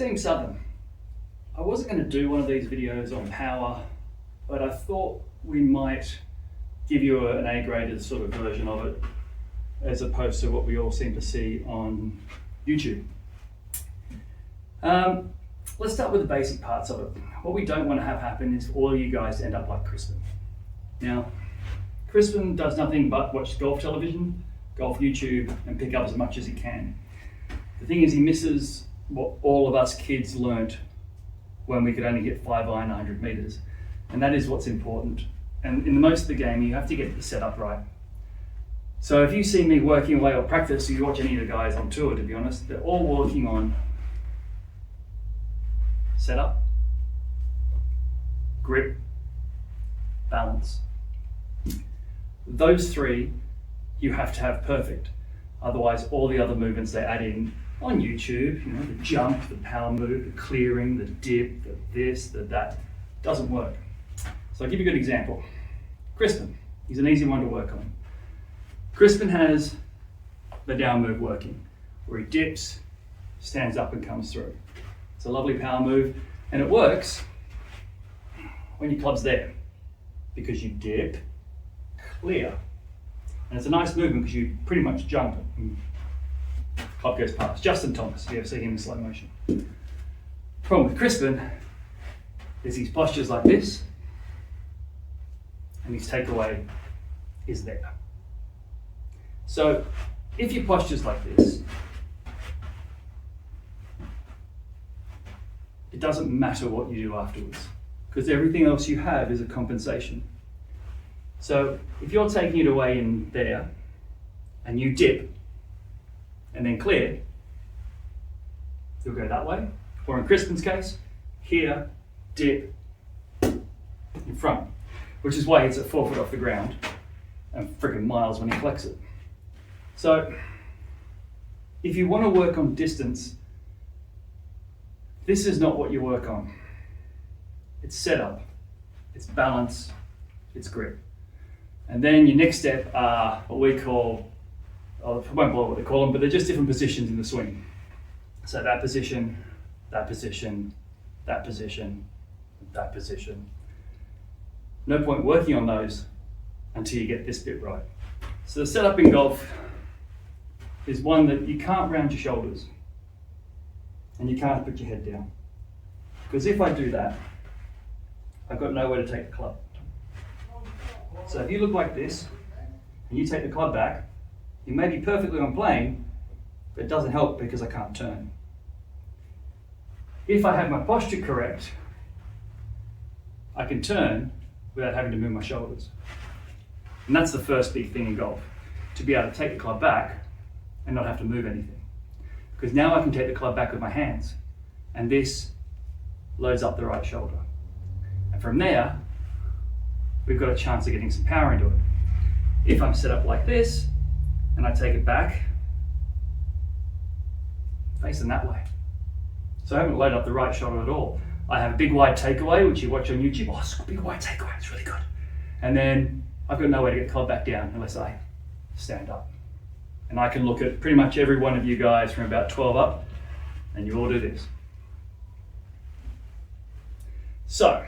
Team Southern. I wasn't going to do one of these videos on power, but I thought we might give you an A-graded sort of version of it, as opposed to what we all seem to see on YouTube. Let's start with the basic parts of it. What we don't want to have happen is for all of you guys to end up like Crispin. Now, Crispin does nothing but watch golf television, golf YouTube, and pick up as much as he can. The thing is, he misses what all of us kids learnt when we could only hit 5-iron 100 meters. And that is what's important. And in most of the game, you have to get the setup right. So if you see me working away or practice, or you watch any of the guys on tour, to be honest, they're all working on setup, grip, balance. Those three you have to have perfect. Otherwise, all the other movements they add in on YouTube, the jump, the power move, the clearing, the dip, the this, the that, doesn't work. So I'll give you a good example. Crispin, he's an easy one to work on. Crispin has the down move working, where he dips, stands up and comes through. It's a lovely power move, and it works when your club's there, because you dip, clear. And it's a nice movement because you pretty much jump and club goes past. Justin Thomas, if you ever see him in slow motion. Problem with Crispin is his posture's like this, and his takeaway is there. So if your posture's like this, it doesn't matter what you do afterwards, because everything else you have is a compensation. So if you're taking it away in there, and you dip, and then clear, you'll go that way. Or in Crispin's case, here, dip, in front. Which is why it's at 4 foot off the ground, and freaking miles when he collects it. So, if you want to work on distance, this is not what you work on. It's setup, it's balance, it's grip. And then your next step are what we call, I won't bother what they call them, but they're just different positions in the swing. So that position, that position, that position, that position. No point working on those until you get this bit right. So the setup in golf is one that you can't round your shoulders and you can't put your head down. Because if I do that, I've got nowhere to take the club. So if you look like this and you take the club back, you may be perfectly on plane, but it doesn't help because I can't turn. If I have my posture correct, I can turn without having to move my shoulders. And that's the first big thing in golf, to be able to take the club back and not have to move anything. Because now I can take the club back with my hands, and this loads up the right shoulder. And from there, we've got a chance of getting some power into it. If I'm set up like this, and I take it back, facing that way. So I haven't loaded up the right shoulder at all. I have a big wide takeaway, which you watch on YouTube. Oh, it's a big wide takeaway, it's really good. And then I've got no way to get the club back down unless I stand up. And I can look at pretty much every one of you guys from about 12 up, and you all do this. So,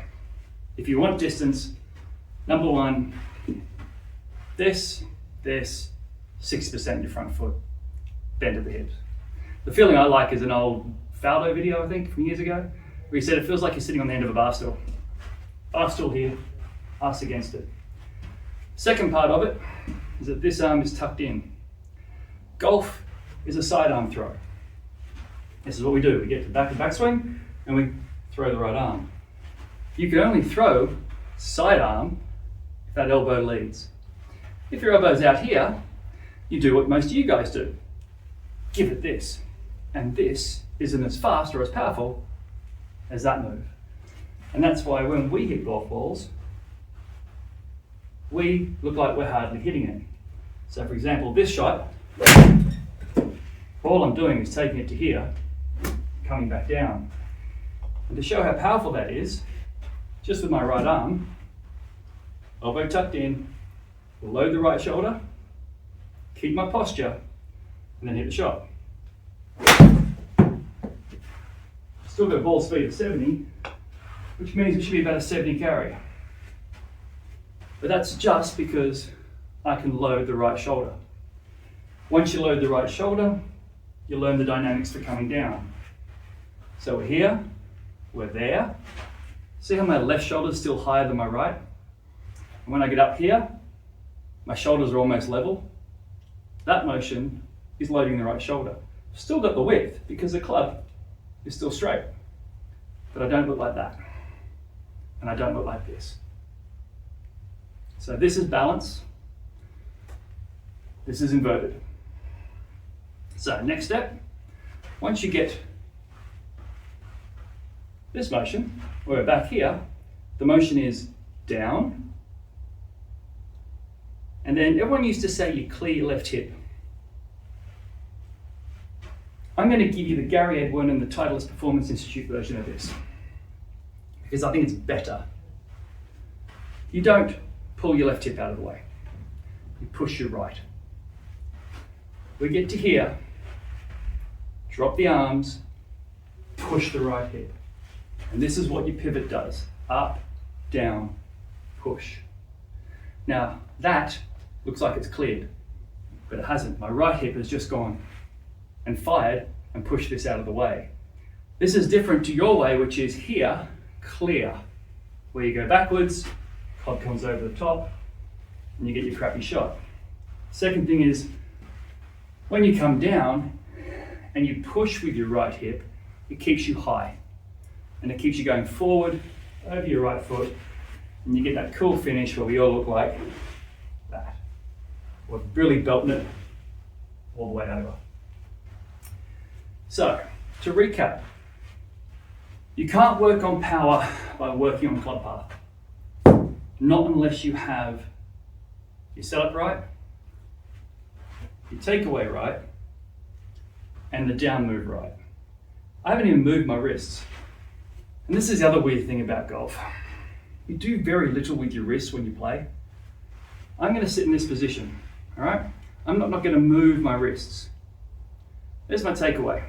if you want distance, number one, this, 60% your front foot, bend at the hips. The feeling I like is an old Faldo video, I think, from years ago, where he said it feels like you're sitting on the end of a bar stool. Bar stool here, ass against it. Second part of it is that this arm is tucked in. Golf is a sidearm throw. This is what we do. We get to the backswing, and we throw the right arm. You can only throw sidearm if that elbow leads. If your elbow's out here, you do what most of you guys do. Give it this. And this isn't as fast or as powerful as that move. And that's why when we hit golf balls, we look like we're hardly hitting it. So for example, this shot, all I'm doing is taking it to here, coming back down. And to show how powerful that is, just with my right arm, elbow tucked in, load the right shoulder, keep my posture, and then hit the shot. Still got a ball speed of 70, which means it should be about a 70 carry. But that's just because I can load the right shoulder. Once you load the right shoulder, you learn the dynamics for coming down. So we're here, we're there. See how my left shoulder is still higher than my right? And when I get up here, my shoulders are almost level. That motion is loading the right shoulder. Still got the width because the club is still straight. But I don't look like that. And I don't look like this. So this is balance. This is inverted. So next step, once you get this motion, we're back here, the motion is down. And then everyone used to say you clear your left hip. I'm going to give you the Gary Edwin and the Titleist Performance Institute version of this because I think it's better. You don't pull your left hip out of the way. You push your right. We get to here, drop the arms, push the right hip. And this is what your pivot does. Up, down, push. Now that looks like it's cleared, but it hasn't. My right hip has just gone and fired and pushed this out of the way. This is different to your way, which is here, clear, where you go backwards, club comes over the top, and you get your crappy shot. Second thing is, when you come down and you push with your right hip, it keeps you high. And it keeps you going forward, over your right foot, and you get that cool finish where we all look like that. We're really belting it all the way over. So, to recap, you can't work on power by working on club path. Not unless you have your setup right, your takeaway right, and the down move right. I haven't even moved my wrists. And this is the other weird thing about golf. You do very little with your wrists when you play. I'm going to sit in this position, all right? I'm not going to move my wrists. There's my takeaway.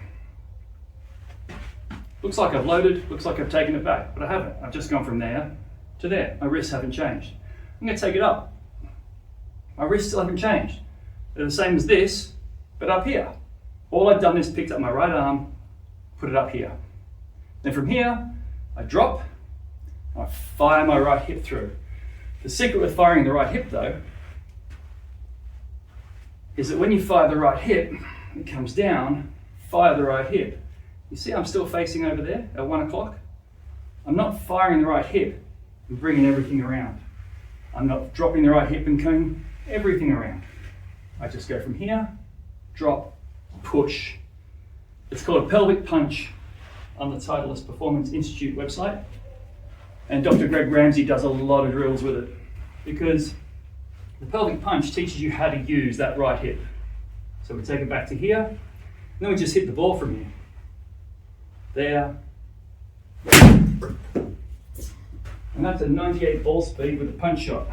Looks like I've loaded, looks like I've taken it back, but I haven't. I've just gone from there to there. My wrists haven't changed. I'm going to take it up. My wrists still haven't changed. They're the same as this, but up here. All I've done is picked up my right arm, put it up here. Then from here, I drop, I fire my right hip through. The secret with firing the right hip though, is that when you fire the right hip, it comes down, fire the right hip. You see I'm still facing over there at 1 o'clock? I'm not firing the right hip and bringing everything around. I'm not dropping the right hip and coming everything around. I just go from here, drop, push. It's called a pelvic punch on the Titleist Performance Institute website. And Dr. Greg Ramsey does a lot of drills with it because the pelvic punch teaches you how to use that right hip. So we take it back to here, and then we just hit the ball from here. There. And that's a 98 ball speed with a punch shot.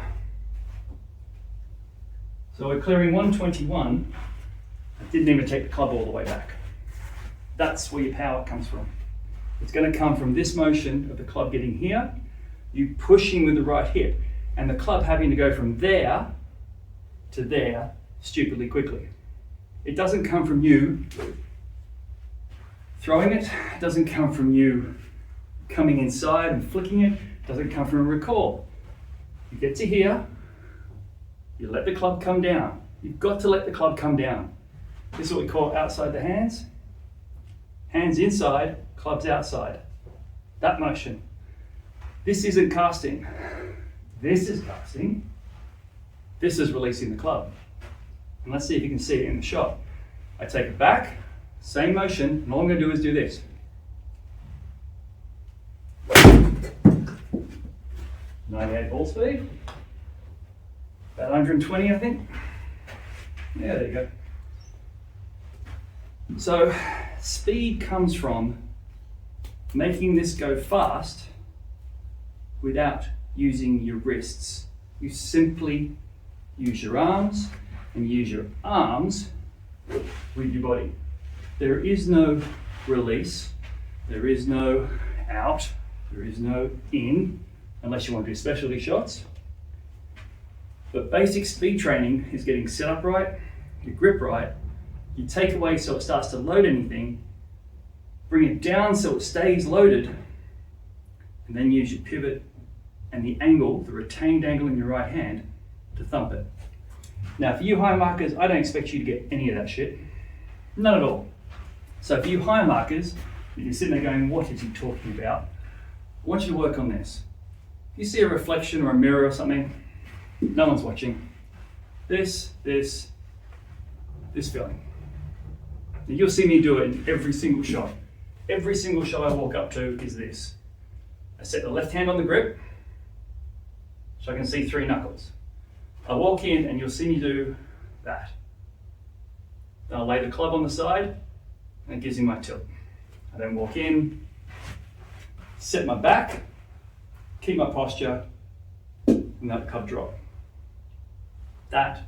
So we're clearing 121. I didn't even take the club all the way back. That's where your power comes from. It's going to come from this motion of the club getting here, you pushing with the right hip, and the club having to go from there to there stupidly quickly. It doesn't come from you throwing it, it doesn't come from you coming inside and flicking it, it doesn't come from a recall. You get to here, you let the club come down. You've got to let the club come down. This is what we call outside the hands. Hands inside, clubs outside. That motion. This isn't casting. This is casting. This is releasing the club. And let's see if you can see it in the shot. I take it back, same motion, and all I'm going to do is do this. 98 ball speed. About 120, I think. Yeah, there you go. So, speed comes from making this go fast without using your wrists. You simply use your arms and use your arms with your body. There is no release. There is no out, there is no in, unless you want to do specialty shots. But basic speed training is getting set up right, your grip right, you take away so it starts to load anything, bring it down so it stays loaded, and then use your pivot and the angle, the retained angle in your right hand, to thump it. Now for you high markers, I don't expect you to get any of that shit. None at all. So for you high markers, you're sitting there going, what is he talking about? I want you to work on this. If you see a reflection or a mirror or something, no one's watching. This feeling. Now you'll see me do it in every single shot. Every single shot I walk up to is this. I set the left hand on the grip, so I can see 3 knuckles. I walk in and you'll see me do that. Then I'll lay the club on the side and it gives me my tilt. I then walk in, set my back, keep my posture, and let the club drop. That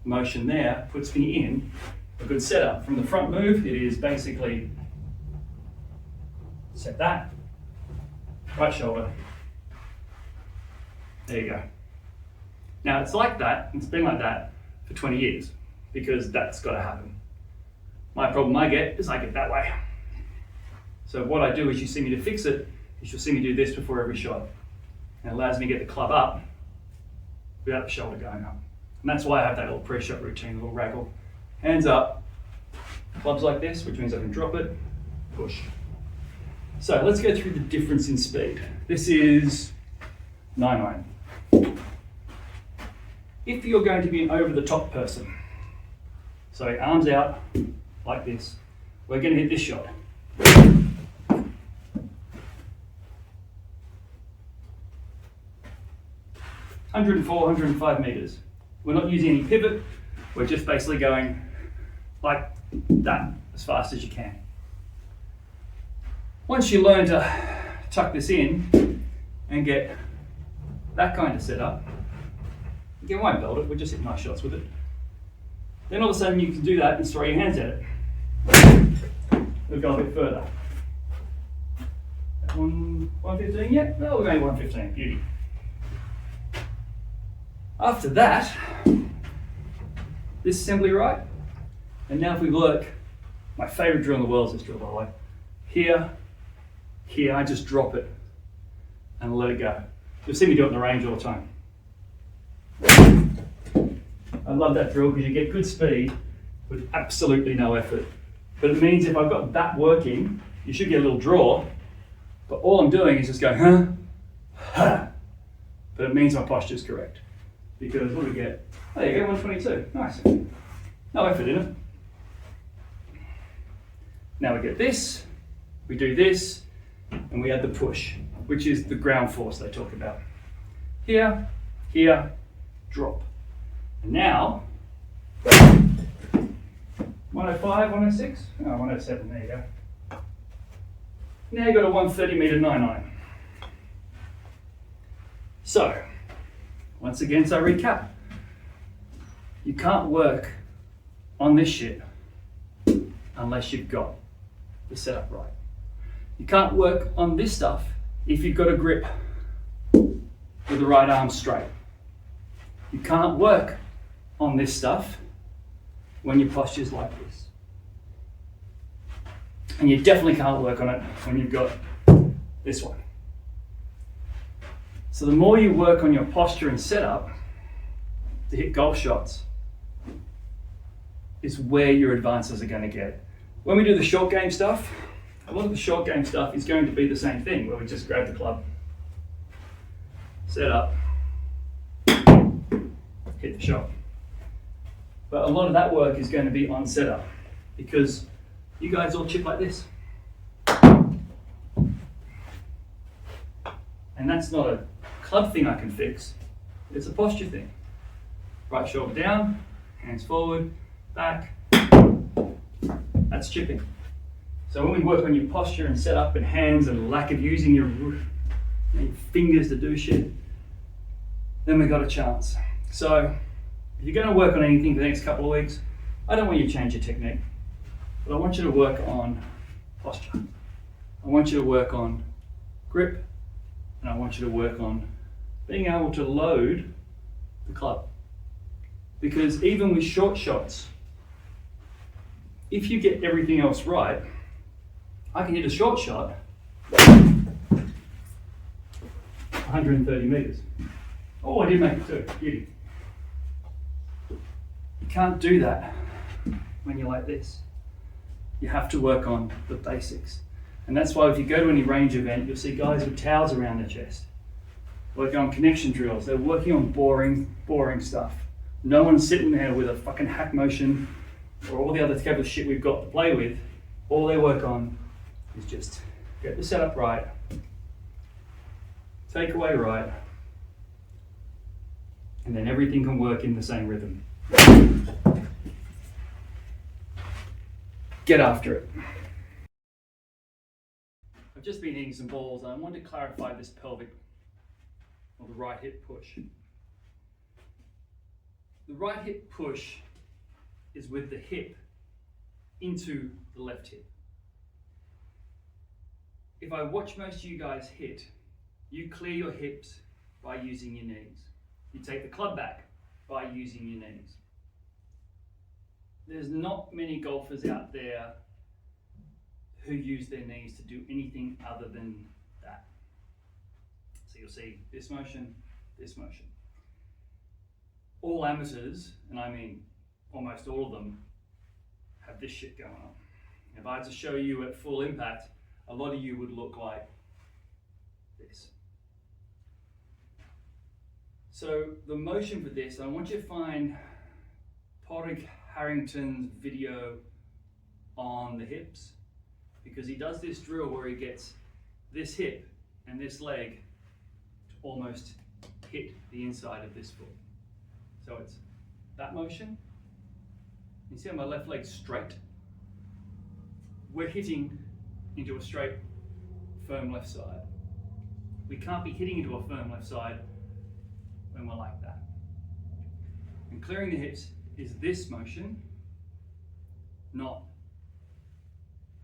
motion there puts me in a good setup. From the front move, it is basically set that, right shoulder. There you go. Now it's like that, it's been like that for 20 years because that's got to happen. My problem I get is I get that way. So what I do is you see me to fix it, is you'll see me do this before every shot. And it allows me to get the club up without the shoulder going up. And that's why I have that little pre-shot routine, little raggle. Hands up, clubs like this, which means I can drop it, push. So let's go through the difference in speed. This is 9-iron. If you're going to be an over-the-top person, so arms out like this, we're going to hit this shot. 104, 105 meters. We're not using any pivot, we're just basically going like that as fast as you can. Once you learn to tuck this in and get that kind of setup, again, won't belt it, we'll just hit nice shots with it. Then all of a sudden you can do that and throw your hands at it. We'll go a bit further. 115 yet? No, we're going 115, beauty. After that, this assembly right, and now if we work, my favorite drill in the world is this drill by the way. Here, I just drop it and let it go. You'll see me do it in the range all the time. I love that drill because you get good speed with absolutely no effort. But it means if I've got that working, you should get a little draw, but all I'm doing is just going, huh. But it means my posture is correct. Because what do we get? Oh, there you go, 122, nice. No effort in it. Now we get this, we do this, and we add the push, which is the ground force they talk about. Here, drop. And now, 105, 106, oh, 107, there you go. Now you've got a 130 meter 9-iron. So, once again, so I recap. You can't work on this shit unless you've got the setup right. You can't work on this stuff if you've got a grip with the right arm straight. You can't work on this stuff when your posture's like this. And you definitely can't work on it when you've got this one. So the more you work on your posture and setup to hit golf shots is where your advances are going to get. When we do the short game stuff, a lot of the short game stuff is going to be the same thing, where we just grab the club, set up, hit the shot. But a lot of that work is going to be on setup because you guys all chip like this. And that's not a club thing I can fix, it's a posture thing. Right shoulder down, hands forward, back, that's chipping. So when we work on your posture and setup and hands and lack of using your fingers to do shit, then we got a chance. So if you're going to work on anything for the next couple of weeks, I don't want you to change your technique, but I want you to work on posture. I want you to work on grip, and I want you to work on being able to load the club. Because even with short shots, if you get everything else right, I can hit a short shot 130 meters. Oh, I did make it too, beauty. You can't do that when you're like this. You have to work on the basics. And that's why if you go to any range event, you'll see guys with towels around their chest, working on connection drills. They're working on boring stuff. No one's sitting there with a fucking hack motion or all the other type of shit we've got to play with. All they work on is just get the setup right, takeaway right, and then everything can work in the same rhythm. Get after it. I've just been hitting some balls and I wanted to clarify this pelvic or the right hip push. The right hip push is with the hip into the left hip. If I watch most of you guys hit, you clear your hips by using your knees. You take the club back by using your knees. There's not many golfers out there who use their knees to do anything other than that. So you'll see this motion, this motion. All amateurs, and I mean almost all of them, have this shit going on. If I had to show you at full impact, a lot of you would look like this. So the motion for this, I want you to find Padraig Harrington's video on the hips, because he does this drill where he gets this hip and this leg to almost hit the inside of this foot. So it's that motion. You see how my left leg's straight? We're hitting into a straight, firm left side. We can't be hitting into a firm left side when we're like that. And clearing the hips is this motion, not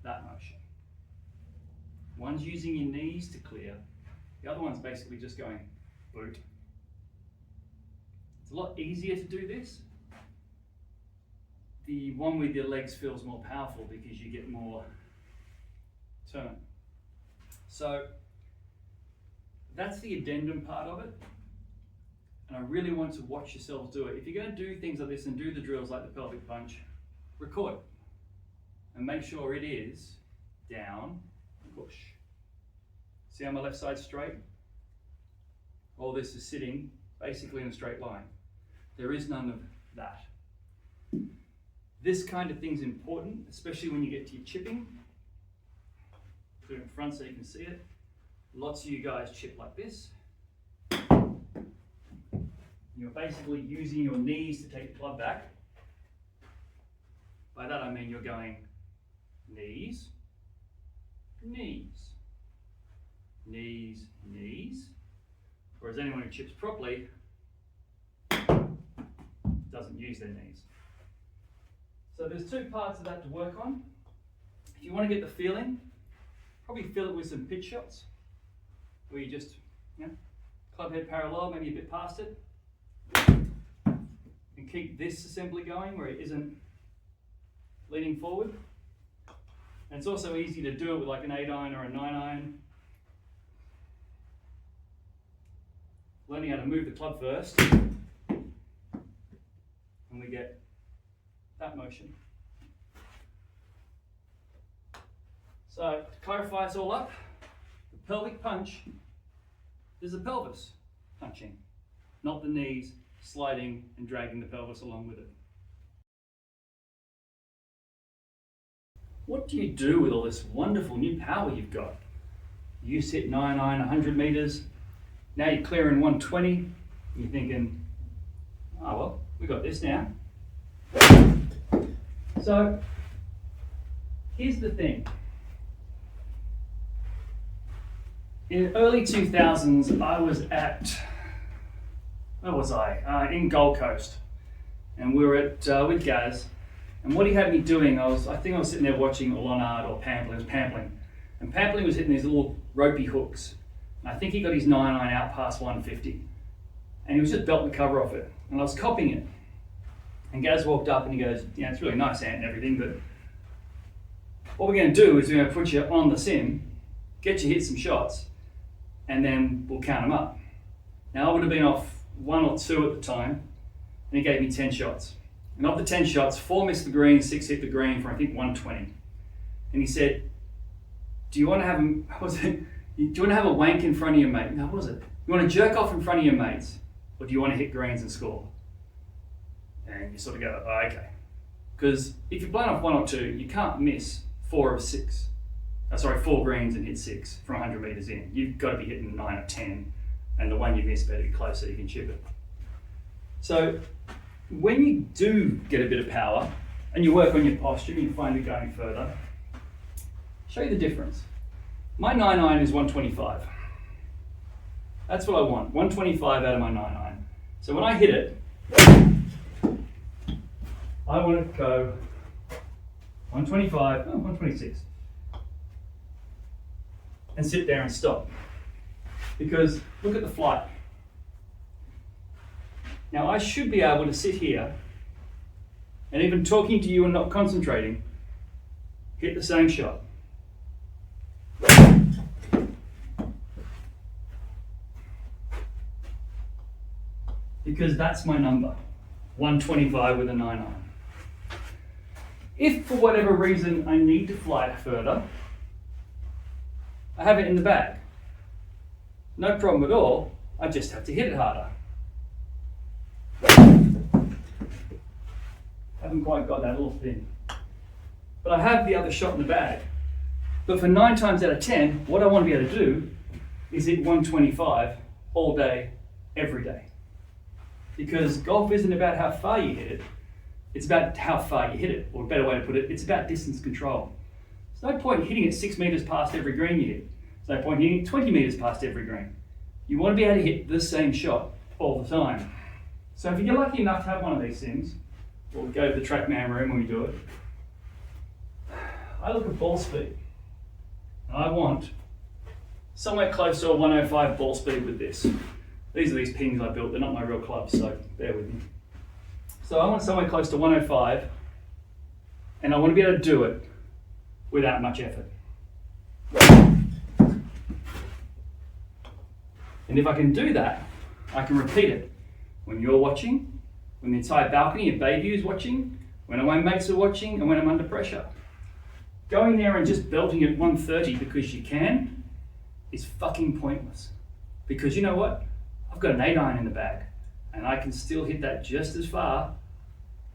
that motion. One's using your knees to clear, the other one's basically just going boot. It's a lot easier to do this. The one with your legs feels more powerful because you get more turn. So that's the addendum part of it. And I really want to watch yourselves do it. If you're going to do things like this and do the drills like the pelvic punch, record it. And make sure it is down, push. See how my left side's straight? All this is sitting basically in a straight line. There is none of that. This kind of thing's important, especially when you get to your chipping. Put it in front so you can see it. Lots of you guys chip like this. You're basically using your knees to take the club back. By that I mean you're going knees, knees, knees, knees. Whereas anyone who chips properly doesn't use their knees. So there's two parts of that to work on. If you want to get the feeling, probably fill it with some pitch shots, where you just, club head parallel, maybe a bit past it. And keep this assembly going where it isn't leaning forward. And it's also easy to do it with like an 8-iron or a 9-iron. Learning how to move the club first. And we get that motion. So to clarify us all up, the pelvic punch is the pelvis punching, not the knees sliding and dragging the pelvis along with it. What do you do with all this wonderful new power you've got? You hit 9-iron, 100 meters, now you're clearing 120, you're thinking, oh well, we got this now. So, here's the thing. In the early 2000s, I was at, where was I? In Gold Coast. And we were at with Gaz. And what he had me doing, I think I was sitting there watching Leonard or Pampling. It was Pampling. And Pamplin was hitting these little ropey hooks. And I think he got his 9-iron out past 150. And he was just belting the cover off it. And I was copying it. And Gaz walked up and he goes, yeah, it's really nice, Ant, and everything, but what we're going to do is we're going to put you on the sim, get you hit some shots, and then we'll count them up. Now, I would have been off 1 or 2 at the time, and he gave me 10 shots. And of the 10 shots, 4 missed the green, 6 hit the green for, I think, 120. And he said, do you want to have a wank in front of your mate? No, what was it? You want to jerk off in front of your mates, or do you want to hit greens and score? And you sort of go, oh, okay. Because if you're blown off 1 or 2, you can't miss 4 greens and hit 6 from 100 metres in. You've got to be hitting 9 or 10, and the one you miss better be closer, you can chip it. So when you do get a bit of power, and you work on your posture, and you find it going further, show you the difference. My 9-iron is 125. That's what I want, 125 out of my 9-iron. So when I hit it, I want to go 125, 126. And sit there and stop. Because look at the flight. Now I should be able to sit here and even talking to you and not concentrating, hit the same shot. Because that's my number, 125 with a 9-iron. If for whatever reason I need to fly it further, I have it in the bag. No problem at all, I just have to hit it harder. Haven't quite got that little thin. But I have the other shot in the bag. But for 9 times out of 10, what I want to be able to do is hit 125 all day, every day. Because golf isn't about how far you hit it, it's about how far you hit it, or a better way to put it, it's about distance control. There's no point hitting it 6 metres past every green you hit. There's no point hitting it 20 metres past every green. You want to be able to hit the same shot all the time. So if you're lucky enough to have one of these things, or go to the TrackMan room when we do it, I look at ball speed. And I want somewhere close to a 105 ball speed with this. These are these pings I built, they're not my real clubs, so bear with me. So I want somewhere close to 105, and I want to be able to do it without much effort. And if I can do that, I can repeat it when you're watching, when the entire balcony of Bayview is watching, when my mates are watching, and when I'm under pressure. Going there and just belting at 130 because you can is fucking pointless. Because you know what? I've got an 8-iron in the bag, and I can still hit that just as far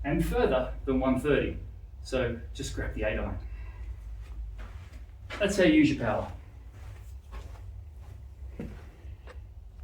and further than 130. So just grab the 8-iron. That's how you use your power.